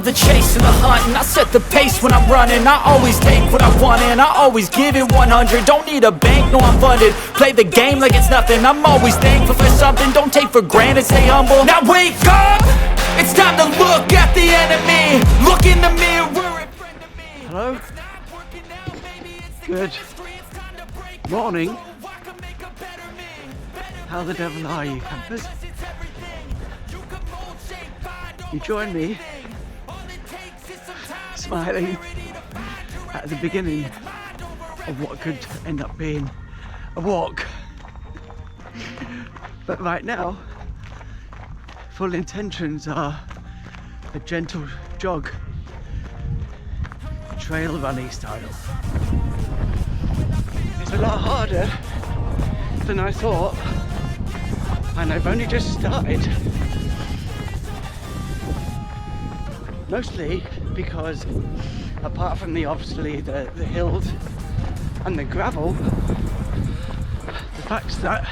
the chase and the hunt, and I set the pace when I'm running. I always take what I want and I always give it 100. Don't need a bank, no I'm funded. Play the game like it's nothing. I'm always thankful for something. Don't take for granted, stay humble. Now wake up, it's time to look at the enemy. Look in the mirror in front of me. Hello? Good morning. How the devil are you, campers? You join me smiling at the beginning of what could end up being a walk. But right now, full intentions are a gentle jog, trail running style. It's a lot harder than I thought, and I've only just started. Mostly because, apart from obviously the hills and the gravel, the fact that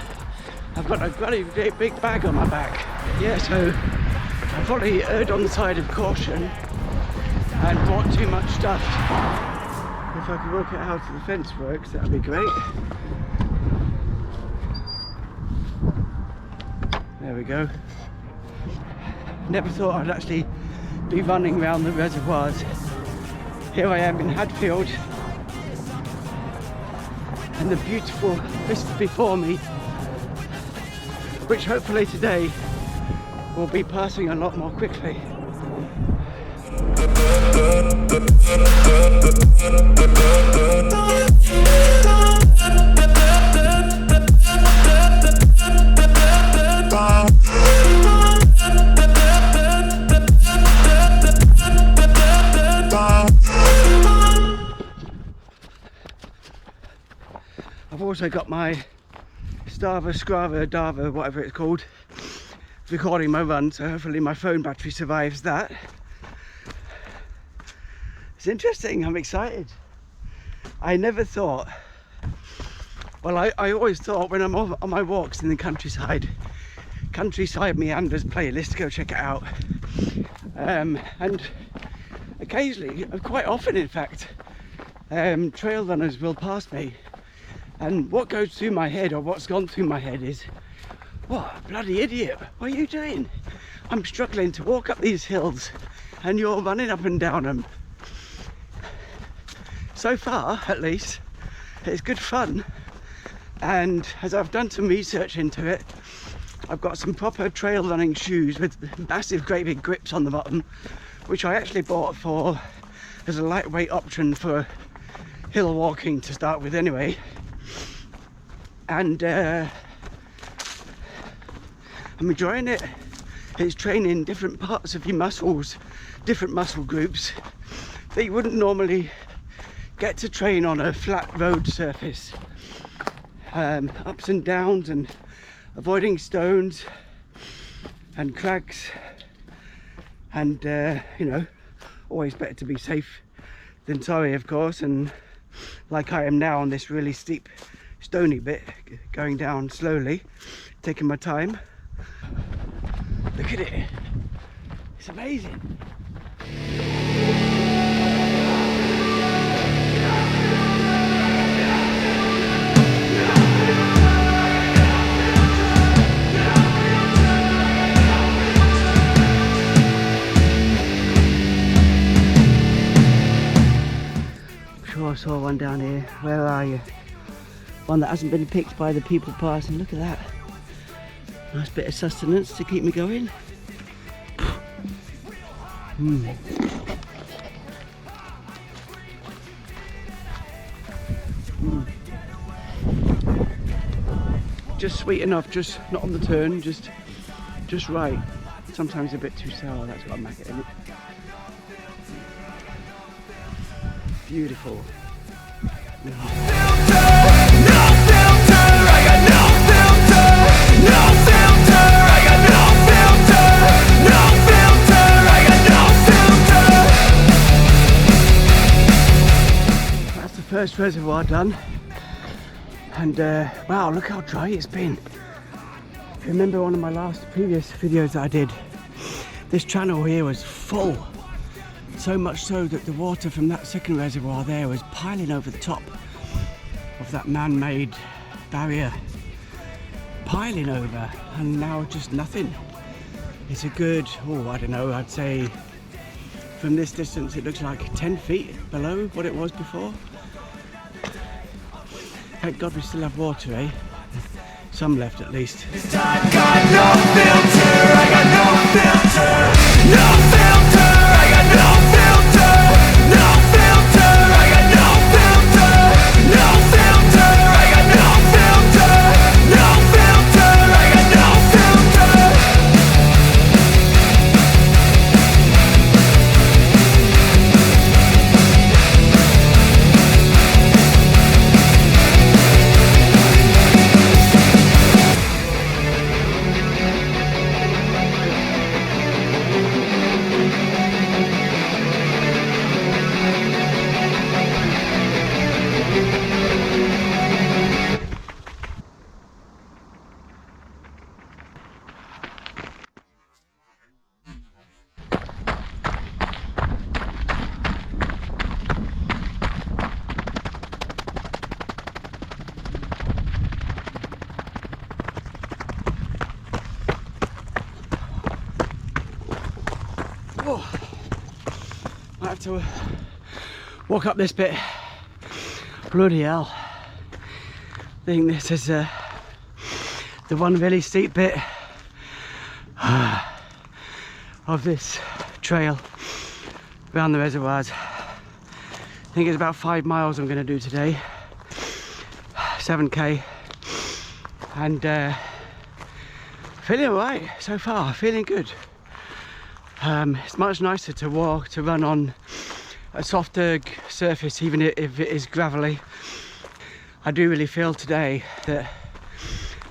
I've got a bloody big bag on my back. Yeah, so I probably erred on the side of caution and bought too much stuff. If I could work out how the fence works, that'd be great. There we go. Never thought I'd actually be running around the reservoirs. Here I am in Hadfield, and the beautiful vista before me, which hopefully today will be passing a lot more quickly. I've also got my Dava, whatever it's called, recording my run, so hopefully my phone battery survives that. It's interesting, I'm excited. I never thought, well I always thought when I'm on my walks in the countryside meanders playlist, go check it out. And occasionally, quite often in fact, trail runners will pass me, and what goes through my head, or what's gone through my head, is, what a bloody idiot, what are you doing? I'm struggling to walk up these hills and you're running up and down them. So far, at least, it's good fun, and as I've done some research into it, I've got some proper trail running shoes with massive great big grips on the bottom, which I actually bought as a lightweight option for hill walking to start with anyway. And I'm enjoying it. It's training different parts of your muscles, different muscle groups that you wouldn't normally get to train on a flat road surface. Ups and downs, and avoiding stones and crags, and you know, always better to be safe than sorry, of course. And like I am now on this really steep stony bit, going down slowly, taking my time. Look at it, it's amazing. I saw one down here. Where are you? One that hasn't been picked by the people passing. Look at that. Nice bit of sustenance to keep me going. Just sweet enough, just not on the turn, just right. Sometimes a bit too sour, that's what I'm at in it. Beautiful. That's the first reservoir done, and wow, look how dry it's been. If you remember one of my previous videos that I did, this channel here was full So much so that the water from that second reservoir there was piling over the top of that man-made barrier. Piling over, and now just nothing. It's a good, oh, I don't know, I'd say from this distance it looks like 10 feet below what it was before. Thank God we still have water, eh? Some left at least. I got no filter, I got no filter, no filter, I got no filter, no filter, I got no filter, no filter, I got no filter, no filter, I got no filter. Oh, I have to walk up this bit. Bloody hell. I think this is the one really steep bit of this trail around the reservoirs. I think it's about 5 miles I'm going to do today. 7k. And feeling alright so far, feeling good. It's much nicer to run on a softer surface, even if it is gravelly. I do really feel today that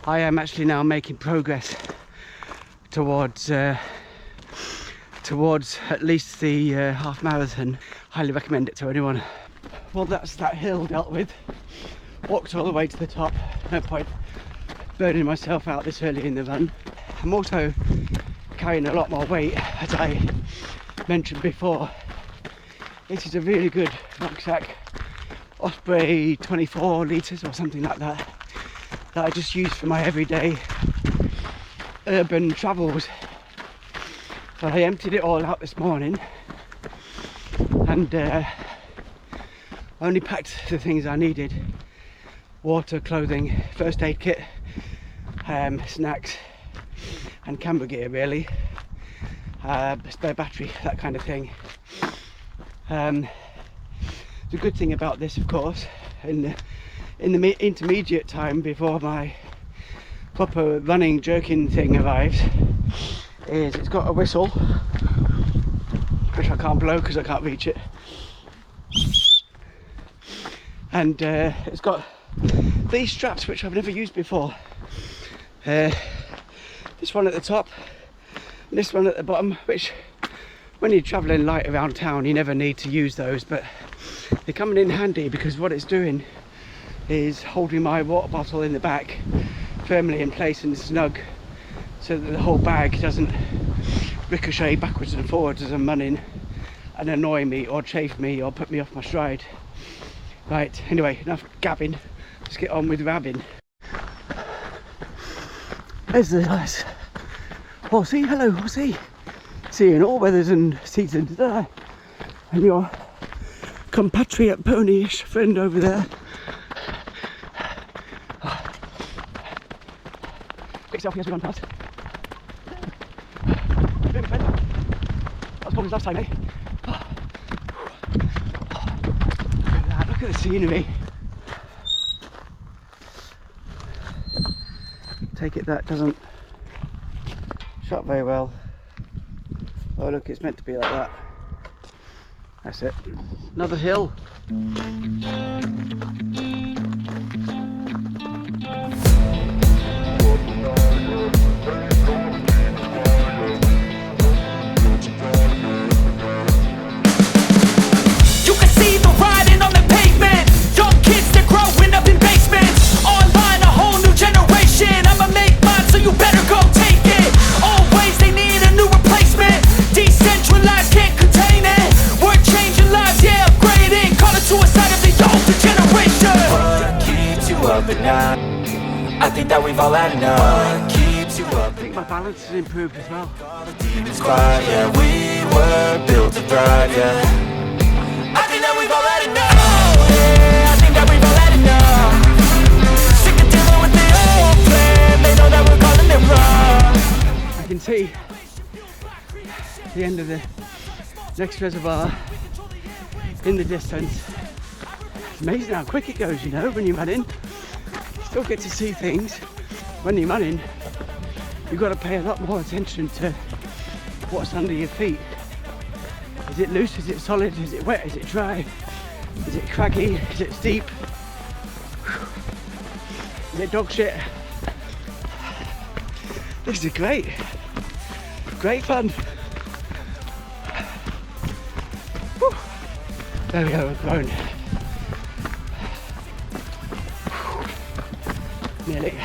I am actually now making progress towards at least the half marathon. Highly recommend it to anyone. Well, that's that hill dealt with. Walked all the way to the top. No point burning myself out this early in the run. I'm also carrying a lot more weight, as I mentioned before. This is a really good rucksack, Osprey 24 litres or something like that, that I just use for my everyday urban travels. So I emptied it all out this morning and only packed the things I needed: water, clothing, first aid kit, snacks and camera gear, really, spare battery, that kind of thing. The good thing about this, of course, in the intermediate time before my proper running jerking thing arrives, is it's got a whistle, which I can't blow because I can't reach it, and it's got these straps which I've never used before. This one at the top, and this one at the bottom, which when you're travelling light around town you never need to use those, but they're coming in handy because what it's doing is holding my water bottle in the back firmly in place and snug, so that the whole bag doesn't ricochet backwards and forwards as I'm running and annoy me or chafe me or put me off my stride. Right, anyway, enough gabbing, let's get on with rabbing. There's the nice horsey. Hello, horsey. See you in all weathers and seasons, don't I? And your compatriot ponyish friend over there. Big selfie as we run past. Bit of a friend. That was cold as last time, eh? Look at the scenery. Take it that doesn't shot very well. Oh look, it's meant to be like that. That's it. Another hill. Decentralized, can't contain it. think that we've all had enough. What keeps you up? I think my balance has improved as well. Demons quiet, yeah, we were built to thrive, yeah. I think that we've all had enough. Oh, yeah, I think that we've all had enough. Sick of dealing with the old plan. They know that we're calling it wrong. I can see the end of the next reservoir in the distance. It's amazing how quick it goes, you know, when you run in. You still get to see things. When you're running, you've got to pay a lot more attention to what's under your feet. Is it loose? Is it solid? Is it wet? Is it dry? Is it craggy? Is it steep? Is it dog shit? This is great fun. Whew. There we go, we're grown. Nearly.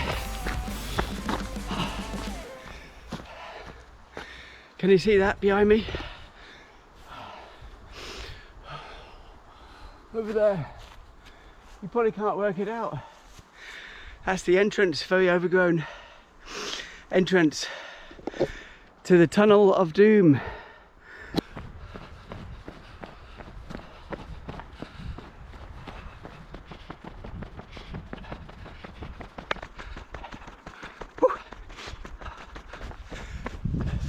Can you see that behind me? Over there. You probably can't work it out. That's the entrance, very overgrown entrance to the Tunnel of Doom. Whew.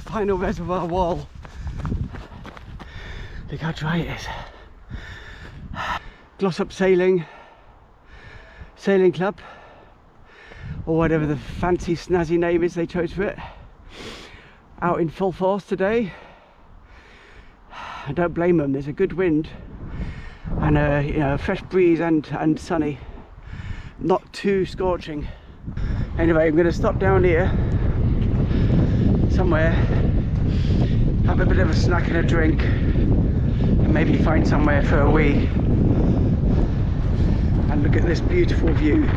Final reservoir wall. Look how dry it is. Glossop Sailing Club, or whatever the fancy snazzy name is they chose for it, out in full force today. I don't blame them. There's a good wind and a fresh breeze and sunny, not too scorching. Anyway, I'm going to stop down here somewhere, have a bit of a snack and a drink, and maybe find somewhere for a wee and look at this beautiful view.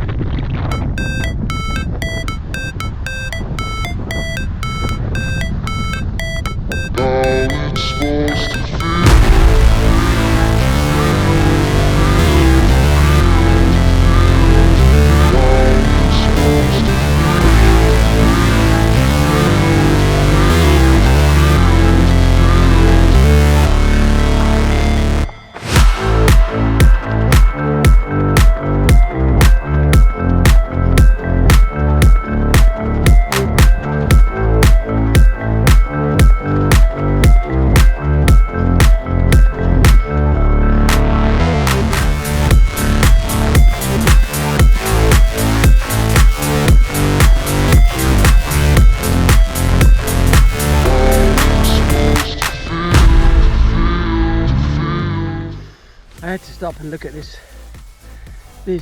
I had to stop and look at this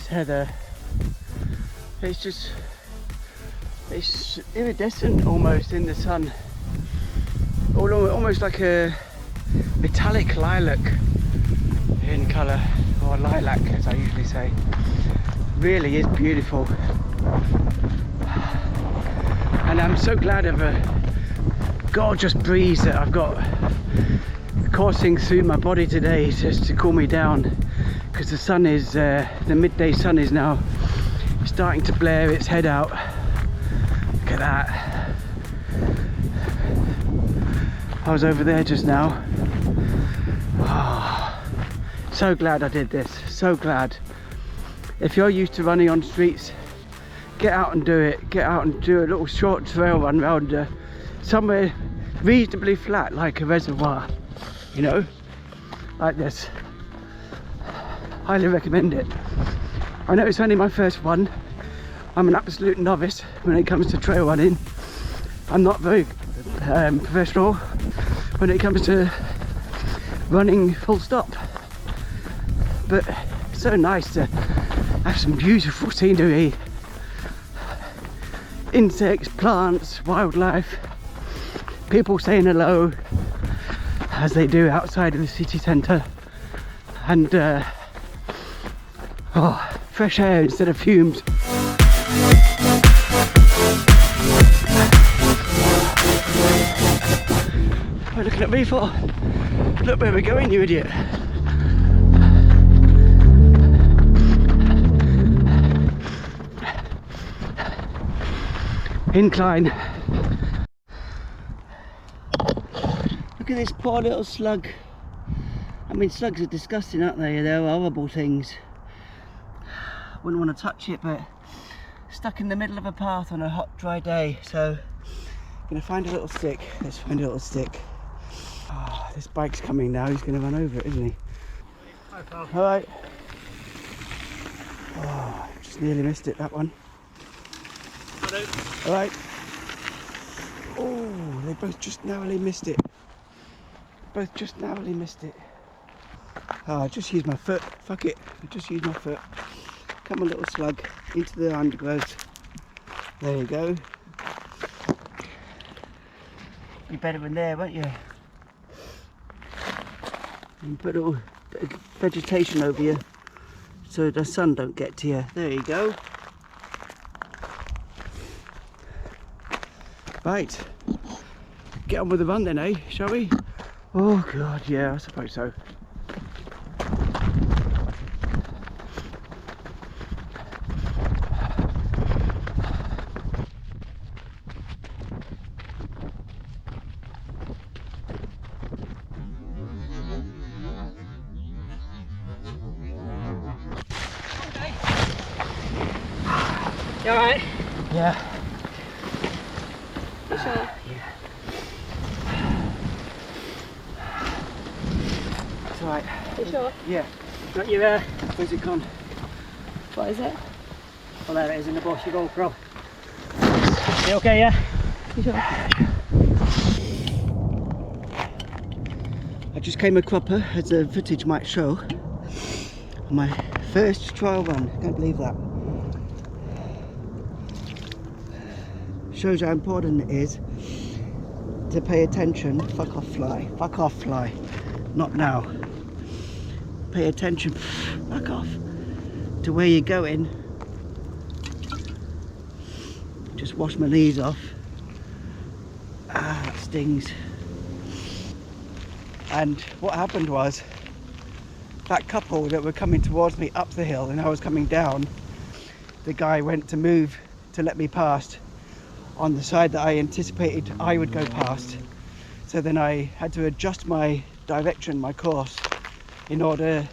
heather. It's iridescent almost in the sun, almost like a metallic lilac in colour, or lilac as I usually say. Really is beautiful, and I'm so glad of a gorgeous breeze that I've got coursing through my body today just to cool me down, because the sun is the midday sun is now starting to blare its head out. Look at that. I was over there just now. Oh, so glad I did this, so glad. If you're used to running on streets, get out and do it. Get out and do a little short trail run round somewhere reasonably flat, like a reservoir, you know, like this. Highly recommend it. I know it's only my first one. I'm an absolute novice when it comes to trail running. I'm not very professional when it comes to running full stop, but it's so nice to have some beautiful scenery, insects, plants, wildlife, people saying hello as they do outside of the city centre, and fresh air instead of fumes. What are you looking at me for? Look where we're going, you idiot. incline. Look at this poor little slug. I mean, slugs are disgusting, aren't they? They're horrible things. Wouldn't want to touch it, but stuck in the middle of a path on a hot, dry day. So I'm gonna find a little stick. Let's find a little stick. Oh, this bike's coming now. He's gonna run over it, isn't he? Hi, pal. All right. Oh, just nearly missed it, that one. All right. Oh, they both just narrowly missed it. Both just narrowly missed it. Oh, I just used my foot. Fuck it. I just used my foot. Come on, little slug, into the undergrowth. There you go. Be better in there, won't you? And put all vegetation over you so the sun don't get to you. There you go. Right. Get on with the run then, eh? Shall we? Oh God, yeah, I suppose so. You alright? Yeah. You sure? Yeah. It's alright. You sure? Yeah. Got your, Where's it gone? what is it? Oh, there it is in the bush, your GoPro. You okay, yeah? You sure? I just came a cropper, as the footage might show. My first trial run. Can't believe that. Shows how important it is to pay attention. Fuck off, fly. Fuck off, fly. Not now. Pay attention. Fuck off. To where you're going. Just wash my knees off. Ah, that stings. And what happened was, that couple that were coming towards me up the hill and I was coming down, the guy went to move to let me past on the side that I anticipated I would go past. So then I had to adjust my direction, my course, in order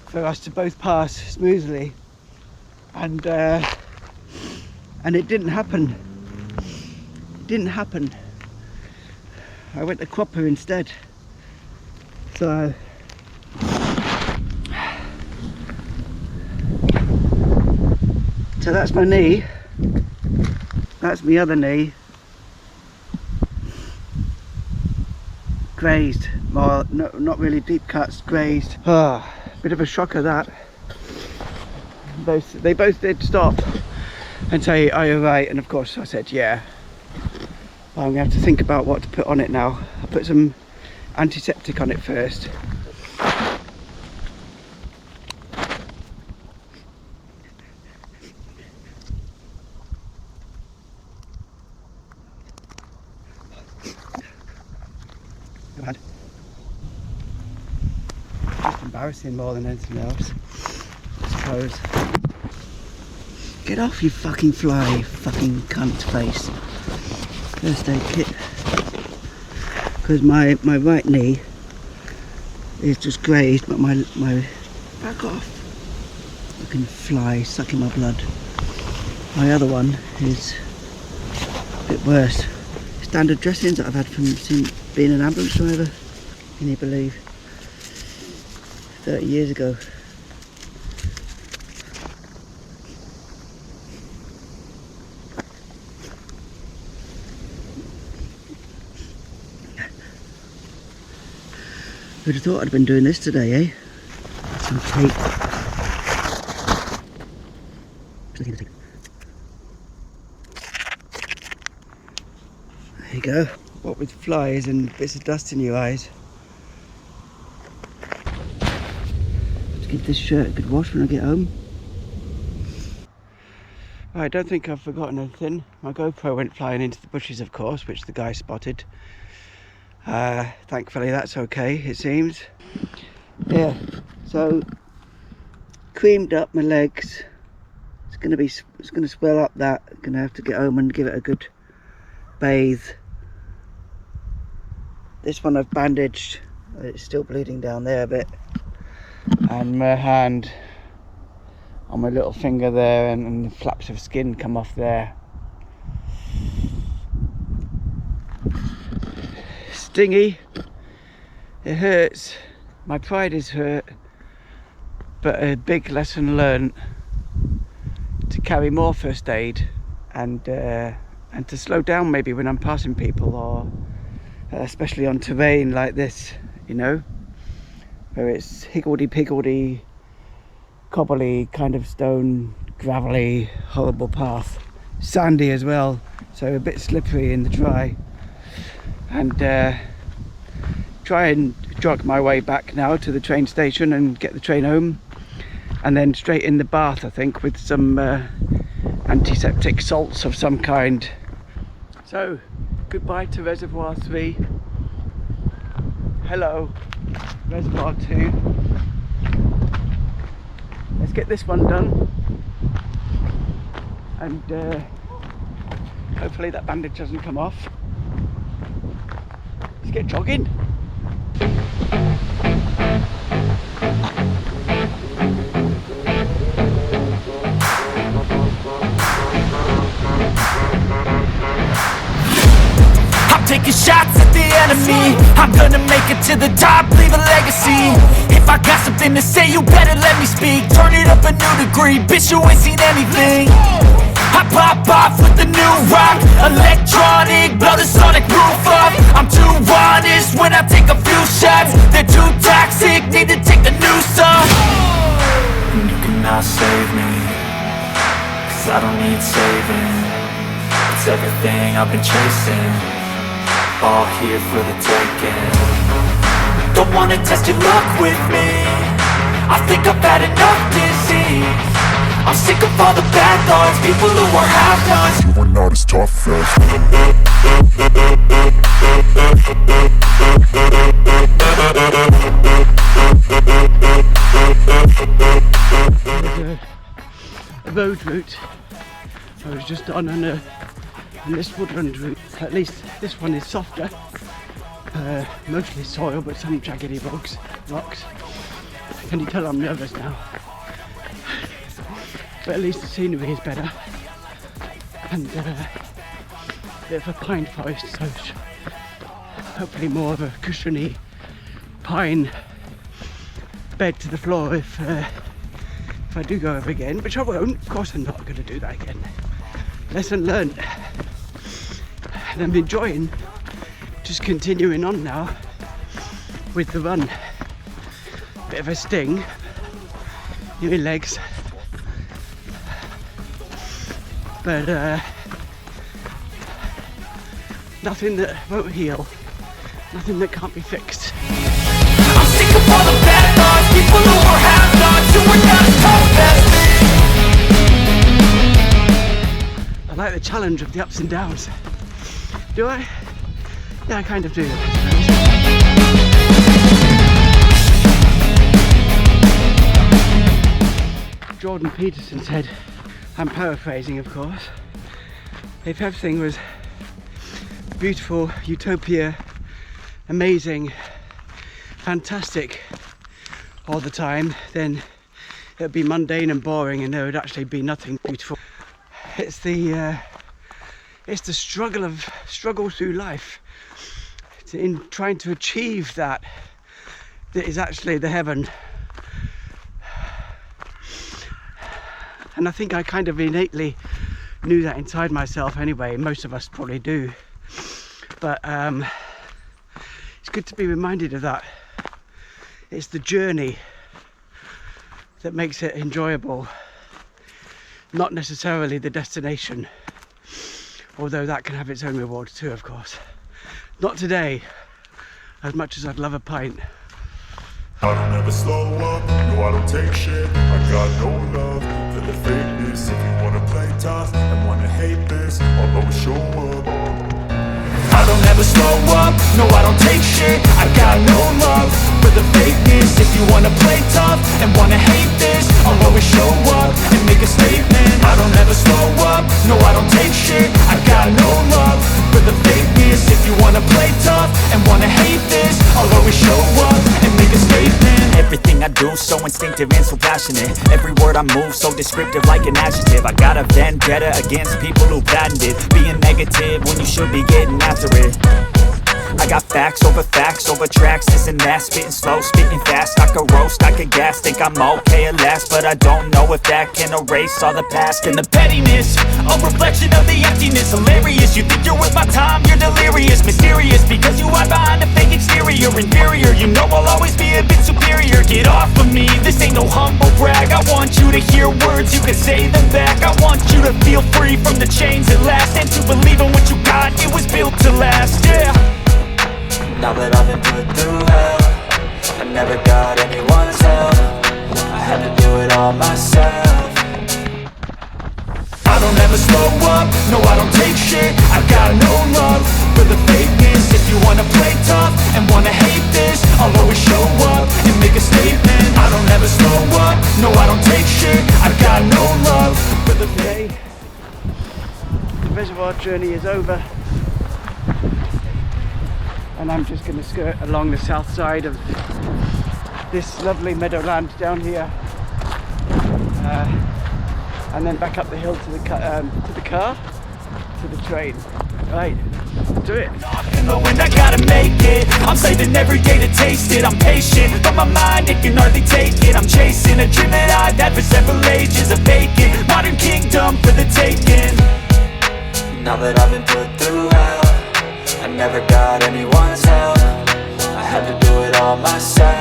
for us to both pass smoothly. And it didn't happen. It didn't happen. I went to cropper instead. So that's my knee. That's my other knee. Grazed. Well, no, not really deep cuts, grazed. Ah, bit of a shocker that. They both did stop and say, "Are you right?" And of course I said, "Yeah." Well, I'm gonna have to think about what to put on it now. I'll put some antiseptic on it first. Just embarrassing more than anything else, I suppose. Get off, you fucking fly, you fucking cunt face. First aid kit. Because my right knee is just grazed, but my back off. Fucking fly sucking my blood. My other one is a bit worse. Standard dressings that I've had since being an ambulance driver. Can you believe? 30 years ago. Who'd have thought I'd been doing this today, eh? Some tape. There you go. What with flies and bits of dust in your eyes. Let's give this shirt a good wash when I get home. I don't think I've forgotten anything. My GoPro went flying into the bushes, of course, which the guy spotted. Thankfully that's okay, it seems. Yeah, so creamed up my legs, It's gonna swell up. That gonna have to get home and give it a good bathe. This one I've bandaged. It's still bleeding down there a bit, and my hand on my little finger there, and the flaps of skin come off there. Stingy. It hurts. My pride is hurt, but a big lesson learned to carry more first aid, and to slow down maybe when I'm passing people, or especially on terrain like this, you know, where it's higgledy-piggledy, cobbly kind of stone, gravelly, horrible path, sandy as well, so a bit slippery in the dry, and try and jog my way back now to the train station and get the train home, and then straight in the bath, I think, with some antiseptic salts of some kind. So goodbye to Reservoir 3, hello Reservoir 2. Let's get this one done, and hopefully that bandage doesn't come off. Let's get jogging. Taking shots at the enemy, I'm gonna make it to the top, leave a legacy. If I got something to say, you better let me speak. Turn it up a new degree, bitch, you ain't seen anything. I pop off with the new rock, electronic, blow the sonic roof up. I'm too honest when I take a few shots. They're too toxic, need to take the noose off. And you cannot save me, 'cause I don't need saving. It's everything I've been chasing, all here for the taking. Don't wanna test your luck with me, I think I've had enough disease. I'm sick of all the bad thoughts, people who are half-nots. You are not as tough as a road route I was just on, and this woodland route, at least this one is softer, mostly soil but some jaggedy rocks. Can you tell I'm nervous now? But at least the scenery is better, and a bit of a pine forest, so hopefully more of a cushiony pine bed to the floor if I do go over again, which I won't. Of course I'm not going to do that again. Lesson learned. And I'm enjoying just continuing on now with the run. Bit of a sting in my legs, but nothing that won't heal, nothing that can't be fixed. I'm sick of all the bad thoughts, people who are half-nots, who are not as tough as me. I like the challenge of the ups and downs. Do I? Yeah, I kind of do. Jordan Peterson said, I'm paraphrasing of course, if everything was beautiful, utopia, amazing, fantastic all the time, then it would be mundane and boring, and there would actually be nothing beautiful. It's the struggle through life, in trying to achieve that is actually the heaven. And I think I kind of innately knew that inside myself anyway. Most of us probably do, but it's good to be reminded of that. It's the journey that makes it enjoyable, not necessarily the destination, although that can have its own rewards too, of course. Not today, as much as I'd love a pint. I don't ever slow up, no I don't take shit. I got no love for the fakeness. If you wanna play tough and wanna hate this, I'll always show up. I don't ever slow up, no I don't take shit. I got no love for the fakeness. If you wanna play tough and wanna hate this, I'll always show up and make a statement. I no I don't take shit. I got no love for the fakeness. If you wanna play tough and wanna hate this, I'll always show up and make a statement. Everything I do so instinctive and so passionate. Every word I move so descriptive like an adjective. I got a vendetta against people who patented being negative when you should be getting after it. I got facts over tracks, this and that. Spitting slow, spitting fast, I could roast, I could gas. Think I'm okay at last, but I don't know if that can erase all the past. And the pettiness, a reflection of the emptiness. Hilarious, you think you're worth my time, you're delirious. Mysterious, because you hide behind a fake exterior. Inferior, you know I'll always be a bit superior. Get off of me, this ain't no humble brag. I want you to hear words, you can say them back. I want you to feel free from the chains at last, and to believe in what you got, it was built to last, yeah. Now that I've been put through hell, I never got anyone's help. I had to do it all myself. I don't ever slow up, no I don't take shit. I got no love for the fakeness. If you wanna play tough and wanna hate this, I'll always show up and make a statement. I don't ever slow up, no I don't take shit. I got no love for the Today, the reservoir journey is over, and I'm just going to skirt along the south side of this lovely meadowland down here, and then back up the hill to the car, to the train. Right, do it. In the wind, I gotta make it. I'm saving every day to taste it. I'm patient, but my mind, it can hardly take it. I'm chasing a dream that I've had for several ages. A vacant modern kingdom for the taking. Now that I've been put through hell, I never got anyone's help. I had to do it all myself.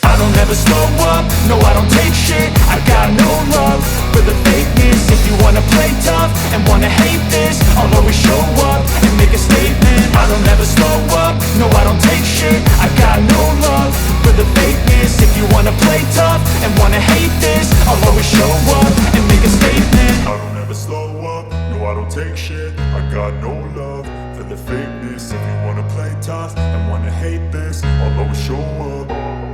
I don't ever slow up, no I don't take shit. I got no love for the fakeness. If you wanna play tough and wanna hate this, I'll always show up and make a statement. I don't ever slow up, no I don't take shit. I got no love for the fakeness. If you wanna play tough and wanna hate this, I'll always show up and make a statement. I don't ever slow up, no I don't take shit. I got no love for the fakeness. If you wanna play tough and wanna hate this, I'll always show up.